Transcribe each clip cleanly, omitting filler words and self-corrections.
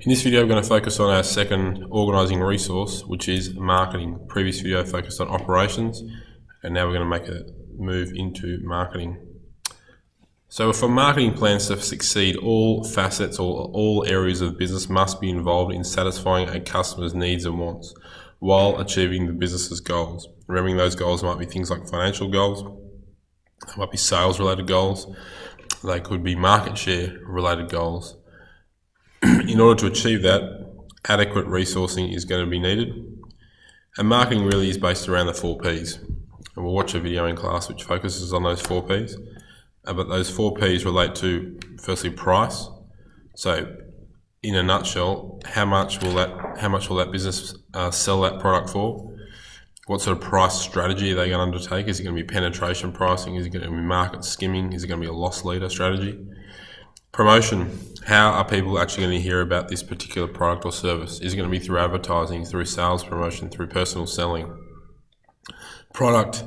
In this video, we're going to focus on our second organising resource, which is marketing. The previous video focused on operations, and now we're going to make a move into marketing. So for marketing plans to succeed, all facets or all areas of business must be involved in satisfying a customer's needs and wants while achieving the business's goals. Remembering those goals might be things like financial goals, they might be sales related goals, they could be market share related goals. In order to achieve that, adequate resourcing is going to be needed. And marketing really is based around the 4 Ps. And we'll watch a video in class which focuses on those 4 Ps. But those 4 Ps relate to, firstly, price. So, in a nutshell, how much will that business sell that product for? What sort of price strategy are they going to undertake? Is it going to be penetration pricing? Is it going to be market skimming? Is it going to be a loss leader strategy? Promotion. How are people actually going to hear about this particular product or service? Is it going to be through advertising, through sales promotion, through personal selling? Product.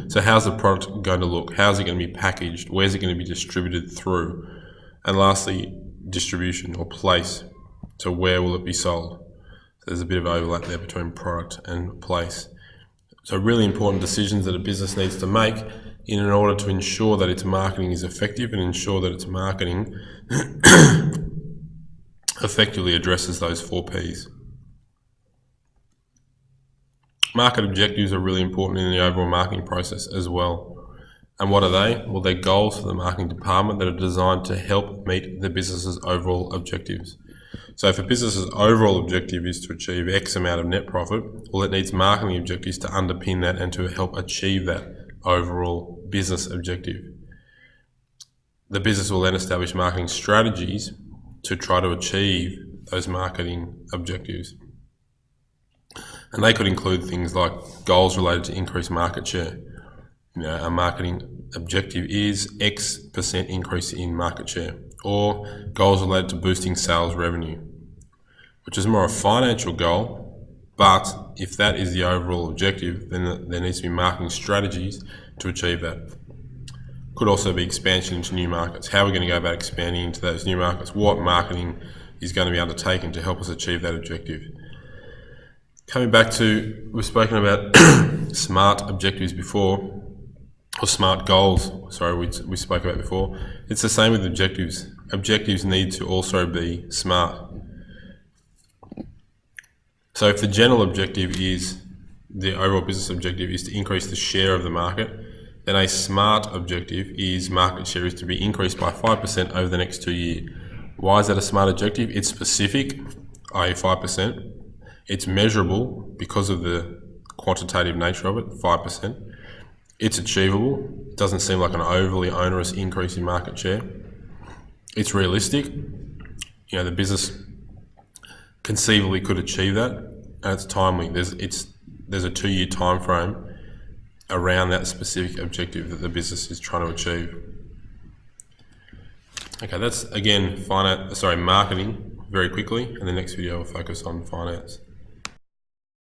So how's the product going to look? How's it going to be packaged? Where's it going to be distributed through? And lastly, distribution or place. So where will it be sold? So there's a bit of overlap there between product and place. So really important decisions that a business needs to make in order to ensure that its marketing is effective and ensure that its marketing effectively addresses those 4 Ps. Market objectives are really important in the overall marketing process as well. And what are they? Well, they're goals for the marketing department that are designed to help meet the business's overall objectives. So if a business's overall objective is to achieve X amount of net profit, well, it needs marketing objectives to underpin that and to help achieve that overall business objective. The business will then establish marketing strategies to try to achieve those marketing objectives. And they could include things like goals related to increased market share. A marketing objective is X% increase in market share, or goals related to boosting sales revenue, which is more a financial goal. But if that is the overall objective, then there needs to be marketing strategies to achieve that. Could also be expansion into new markets. How are we going to go about expanding into those new markets? What marketing is going to be undertaken to help us achieve that objective? Coming back to, we've spoken about SMART objectives before, or SMART goals, we spoke about before. It's the same with objectives. Objectives need to also be SMART. So if the general objective is, the overall business objective is to increase the share of the market, then a SMART objective is market share is to be increased by 5% over the next 2 years. Why is that a SMART objective? It's specific, i.e. 5%. It's measurable because of the quantitative nature of it, 5%. It's achievable. It doesn't seem like an overly onerous increase in market share. It's realistic. The business conceivably could achieve that, and it's timely. There's a 2-year time frame around that specific objective that the business is trying to achieve. Okay, that's again marketing very quickly, and the next video will focus on finance.